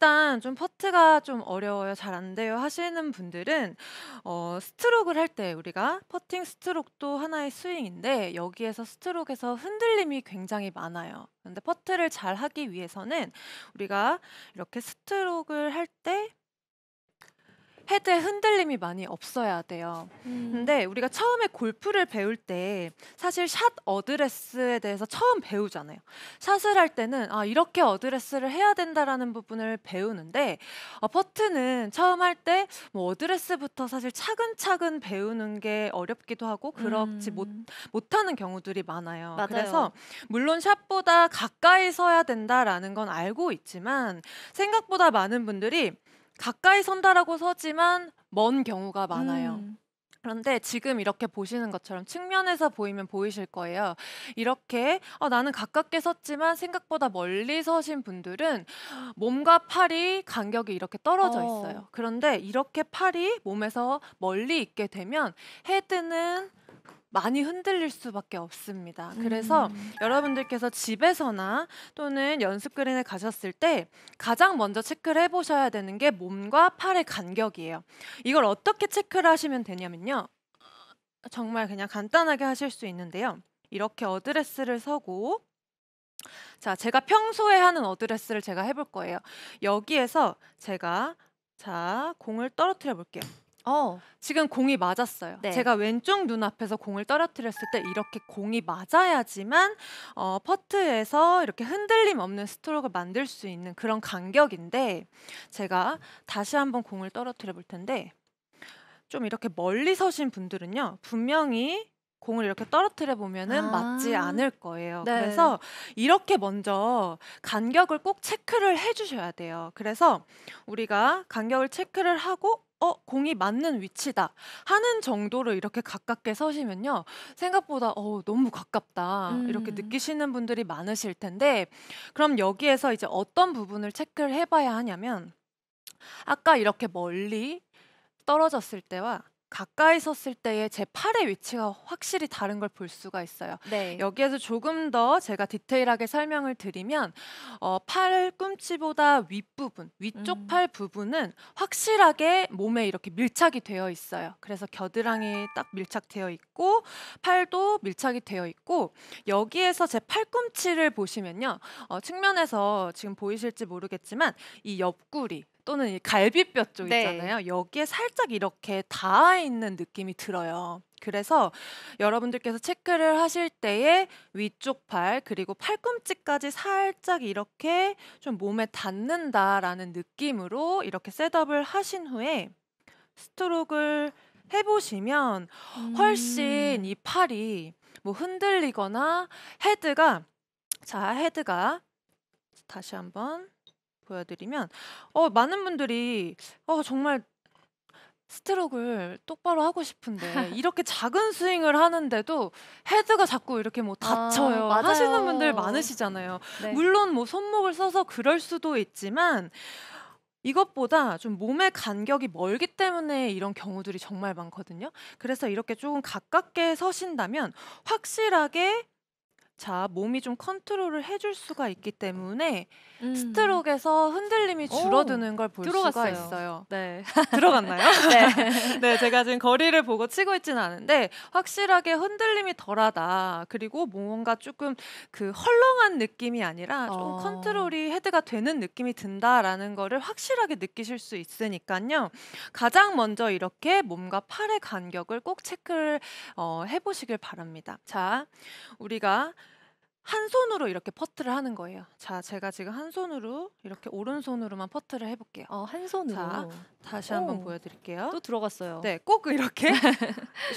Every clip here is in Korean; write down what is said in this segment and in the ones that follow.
일단 좀 퍼트가 좀 어려워요. 잘 안 돼요 하시는 분들은 스트로크를 할 때 우리가 퍼팅 스트로크도 하나의 스윙인데 여기에서 스트로크에서 흔들림이 굉장히 많아요. 근데 퍼트를 잘 하기 위해서는 우리가 이렇게 스트로크를 할 때 헤드에 흔들림이 많이 없어야 돼요. 음. 근데 우리가 처음에 골프를 배울 때 사실 샷 어드레스에 대해서 처음 배우잖아요. 샷을 할 때는 이렇게 어드레스를 해야 된다라는 부분을 배우는데 퍼트는 처음 할 때 뭐 어드레스부터 사실 차근차근 배우는 게 어렵기도 하고 그렇지 음. 못하는 경우들이 많아요. 그래서 맞아요. 물론 샷보다 가까이 서야 된다라는 건 알고 있지만 생각보다 많은 분들이 가까이 선다라고 서지만 먼 경우가 많아요. 음. 그런데 지금 이렇게 보시는 것처럼 측면에서 보이면 보이실 거예요. 이렇게 나는 가깝게 섰지만 생각보다 멀리 서신 분들은 몸과 팔이 간격이 이렇게 떨어져 어. 있어요. 그런데 이렇게 팔이 몸에서 멀리 있게 되면 헤드는 많이 흔들릴 수밖에 없습니다. 그래서 음. 여러분들께서 집에서나 또는 연습 그린에 가셨을 때 가장 먼저 체크를 해보셔야 되는 게 몸과 팔의 간격이에요. 이걸 어떻게 체크를 하시면 되냐면요. 정말 그냥 간단하게 하실 수 있는데요. 이렇게 어드레스를 서고 자, 제가 평소에 하는 어드레스를 제가 해볼 거예요. 여기에서 제가 공을 떨어뜨려 볼게요. 어. 지금 공이 맞았어요. 네. 제가 왼쪽 눈앞에서 공을 떨어뜨렸을 때 이렇게 공이 맞아야지만 퍼트에서 이렇게 흔들림 없는 스트로크를 만들 수 있는 그런 간격인데 제가 다시 한번 공을 떨어뜨려 볼 텐데 좀 이렇게 멀리 서신 분들은요. 분명히 공을 이렇게 떨어뜨려 보면은 맞지 아. 않을 거예요. 네. 그래서 이렇게 먼저 간격을 꼭 체크를 해 주셔야 돼요. 그래서 우리가 간격을 체크를 하고 공이 맞는 위치다 하는 정도로 이렇게 가깝게 서시면요. 생각보다 너무 가깝다. 이렇게 음. 느끼시는 분들이 많으실 텐데 그럼 여기에서 이제 어떤 부분을 체크를 해 봐야 하냐면 아까 이렇게 멀리 떨어졌을 때와 가까이 섰을 때의 제 팔의 위치가 확실히 다른 걸 볼 수가 있어요. 네. 여기에서 조금 더 제가 디테일하게 설명을 드리면 팔꿈치보다 윗부분, 위쪽 음. 팔 부분은 확실하게 몸에 이렇게 밀착이 되어 있어요. 그래서 겨드랑이 딱 밀착되어 있고 팔도 밀착이 되어 있고 여기에서 제 팔꿈치를 보시면요. 측면에서 지금 보이실지 모르겠지만 이 옆구리 또는 이 갈비뼈 쪽 네. 있잖아요. 여기에 살짝 이렇게 닿아 있는 느낌이 들어요. 그래서 여러분들께서 체크를 하실 때에 위쪽 팔 그리고 팔꿈치까지 살짝 이렇게 좀 몸에 닿는다라는 느낌으로 이렇게 셋업을 하신 후에 스트로크를 해보시면 훨씬 이 음. 팔이 뭐 흔들리거나 헤드가 헤드가 다시 한번 보여드리면 많은 분들이 정말 스트로크를 똑바로 하고 싶은데 이렇게 작은 스윙을 하는데도 헤드가 자꾸 이렇게 뭐 아 다쳐요 하시는 분들 맞아요. 많으시잖아요. 네. 물론 뭐 손목을 써서 그럴 수도 있지만 이것보다 좀 몸의 간격이 멀기 때문에 이런 경우들이 정말 많거든요. 그래서 이렇게 조금 가깝게 서신다면 확실하게 몸이 좀 컨트롤을 해줄 수가 있기 때문에 음. 스트로크에서 흔들림이 오. 줄어드는 걸 볼 수가 들어갔어요. 있어요. 네. 들어갔나요? 네. 네, 제가 지금 거리를 보고 치고 있지는 않은데 확실하게 흔들림이 덜하다. 그리고 뭔가 조금 그 헐렁한 느낌이 아니라 좀 어. 컨트롤이 헤드가 되는 느낌이 든다라는 거를 확실하게 느끼실 수 있으니까요. 가장 먼저 이렇게 몸과 팔의 간격을 꼭 체크를 해보시길 바랍니다. 자, 우리가 한 손으로 이렇게 퍼트를 하는 거예요. 자, 제가 지금 한 손으로 이렇게 오른손으로만 퍼트를 해볼게요. 한 자, 손으로. 다시 한번 오. 보여드릴게요. 또 들어갔어요. 네, 꼭 이렇게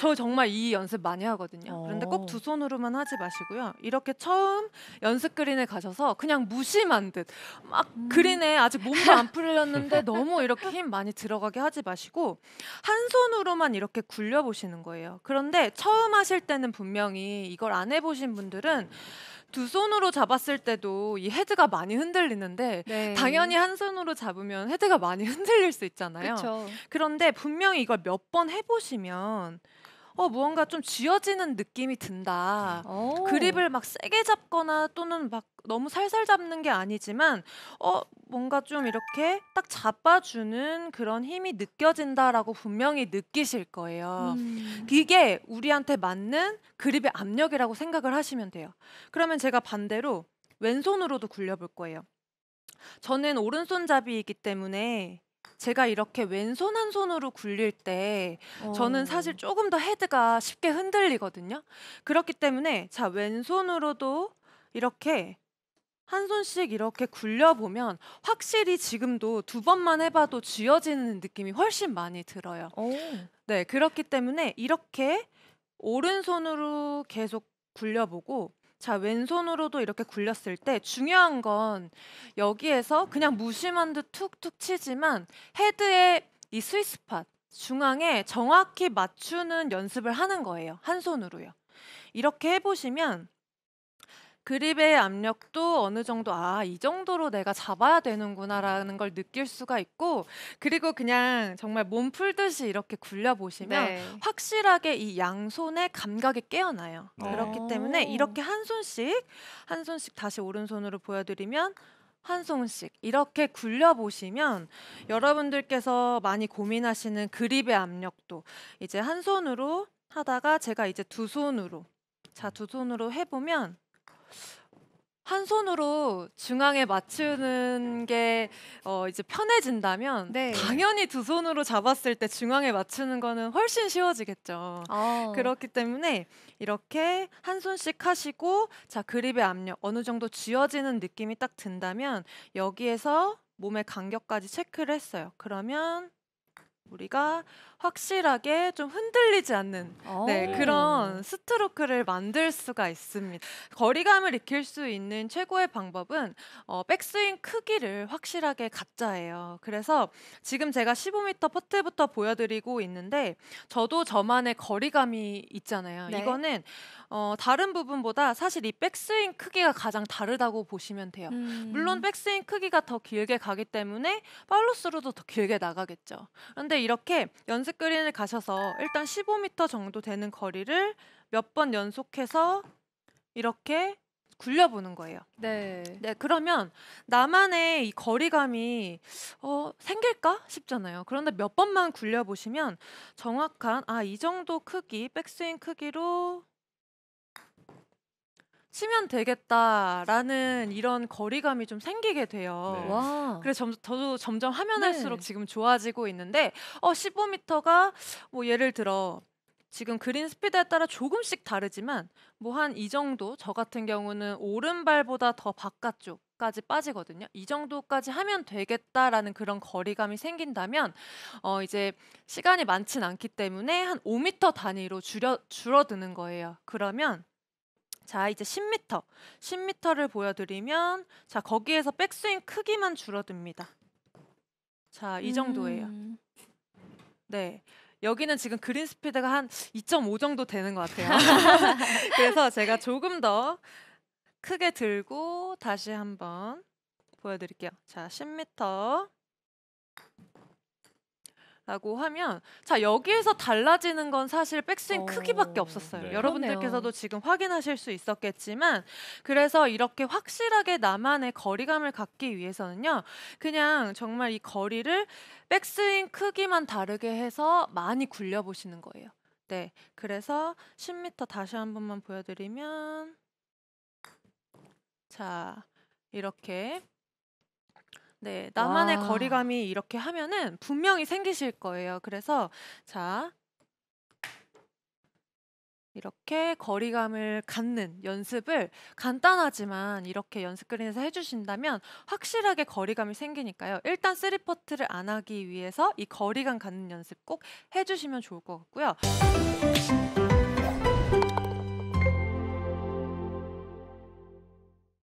저 정말 이 연습 많이 하거든요. 그런데 꼭 두 어. 손으로만 하지 마시고요. 이렇게 처음 연습 그린에 가셔서 그냥 무심한 듯 막 음. 그린에 아직 몸도 안 풀렸는데 너무 이렇게 힘 많이 들어가게 하지 마시고 한 손으로만 이렇게 굴려보시는 거예요. 그런데 처음 하실 때는 분명히 이걸 안 해보신 분들은 두 손으로 잡았을 때도 이 헤드가 많이 흔들리는데 당연히 네. 한 손으로 잡으면 헤드가 많이 흔들릴 수 있잖아요. 그쵸. 그런데 분명히 이걸 몇 번 해보시면 무언가 좀 쥐어지는 느낌이 든다. 오. 그립을 막 세게 잡거나 또는 막 너무 살살 잡는 게 아니지만 뭔가 좀 이렇게 딱 잡아주는 그런 힘이 느껴진다라고 분명히 느끼실 거예요. 이게 우리한테 맞는 그립의 압력이라고 생각을 하시면 돼요. 그러면 제가 반대로 왼손으로도 굴려볼 거예요. 저는 오른손잡이이기 때문에 제가 이렇게 왼손 한 손으로 굴릴 때 저는 사실 조금 더 헤드가 쉽게 흔들리거든요. 그렇기 때문에 자, 왼손으로도 이렇게 한 손씩 이렇게 굴려보면 확실히 지금도 두 번만 해봐도 쥐어지는 느낌이 훨씬 많이 들어요. 오. 네, 그렇기 때문에 이렇게 오른손으로 계속 굴려보고 자, 왼손으로도 이렇게 굴렸을 때 중요한 건 여기에서 그냥 무심한 듯 툭툭 치지만 헤드의 이 스윗스팟 중앙에 정확히 맞추는 연습을 하는 거예요. 한 손으로요. 이렇게 해보시면 그립의 압력도 어느 정도 이 정도로 내가 잡아야 되는구나라는 걸 느낄 수가 있고 그리고 그냥 정말 몸 풀듯이 이렇게 굴려보시면 네. 확실하게 이 양손의 감각이 깨어나요. 네. 그렇기 때문에 이렇게 한 손씩 다시 오른손으로 보여드리면 한 손씩 이렇게 굴려보시면 여러분들께서 많이 고민하시는 그립의 압력도 이제 한 손으로 하다가 제가 이제 두 손으로 두 손으로 해보면 한 손으로 중앙에 맞추는 게 이제 편해진다면 네. 당연히 두 손으로 잡았을 때 중앙에 맞추는 거는 훨씬 쉬워지겠죠. 그렇기 때문에 이렇게 한 손씩 하시고 자, 그립의 압력 어느 정도 쥐어지는 느낌이 딱 든다면 여기에서 몸의 간격까지 체크를 했어요. 그러면 우리가 확실하게 좀 흔들리지 않는 그런 스트로크를 만들 수가 있습니다. 거리감을 익힐 수 있는 최고의 방법은 백스윙 크기를 확실하게 갖자예요. 그래서 지금 제가 15m 퍼트부터 보여드리고 있는데 저도 저만의 거리감이 있잖아요. 네. 이거는 다른 부분보다 사실 이 백스윙 크기가 가장 다르다고 보시면 돼요. 물론 백스윙 크기가 더 길게 가기 때문에 팔로스루도 더 길게 나가겠죠. 그런데 이렇게 연습 그린을 가셔서 일단 15m 정도 되는 거리를 몇 번 연속해서 이렇게 굴려보는 거예요. 네. 네, 그러면 나만의 이 거리감이 생길까 싶잖아요. 그런데 몇 번만 굴려보시면 정확한 이 정도 크기, 백스윙 크기로 치면 되겠다라는 이런 거리감이 좀 생기게 돼요. 네. 와. 그래서 저도 점점 하면 네. 할수록 지금 좋아지고 있는데 15m가 뭐 예를 들어 지금 그린 스피드에 따라 조금씩 다르지만 뭐 한 이 정도 저 같은 경우는 오른발보다 더 바깥쪽까지 빠지거든요. 이 정도까지 하면 되겠다라는 그런 거리감이 생긴다면 이제 시간이 많진 않기 때문에 한 5m 단위로 줄어드는 거예요. 그러면 자, 이제 10m를 보여드리면 자, 거기에서 백스윙 크기만 줄어듭니다. 자, 이 정도예요. 네, 여기는 지금 그린 스피드가 한 2.5 정도 되는 것 같아요. 그래서 제가 조금 더 크게 들고 다시 한번 보여드릴게요. 자, 10m 라고 하면 자, 여기에서 달라지는 건 사실 백스윙 크기밖에 없었어요. 네. 여러분들께서도 그러네요. 지금 확인하실 수 있었겠지만 그래서 이렇게 확실하게 나만의 거리감을 갖기 위해서는요. 그냥 정말 이 거리를 백스윙 크기만 다르게 해서 많이 굴려보시는 거예요. 네, 그래서 10m 다시 한 번만 보여드리면 자, 이렇게 네, 나만의 와. 거리감이 이렇게 하면은 분명히 생기실 거예요. 그래서 자, 이렇게 거리감을 갖는 연습을 간단하지만 이렇게 연습 그린에서 해주신다면 확실하게 거리감이 생기니까요. 일단 3퍼트를 안 하기 위해서 이 거리감 갖는 연습 꼭 해주시면 좋을 것 같고요.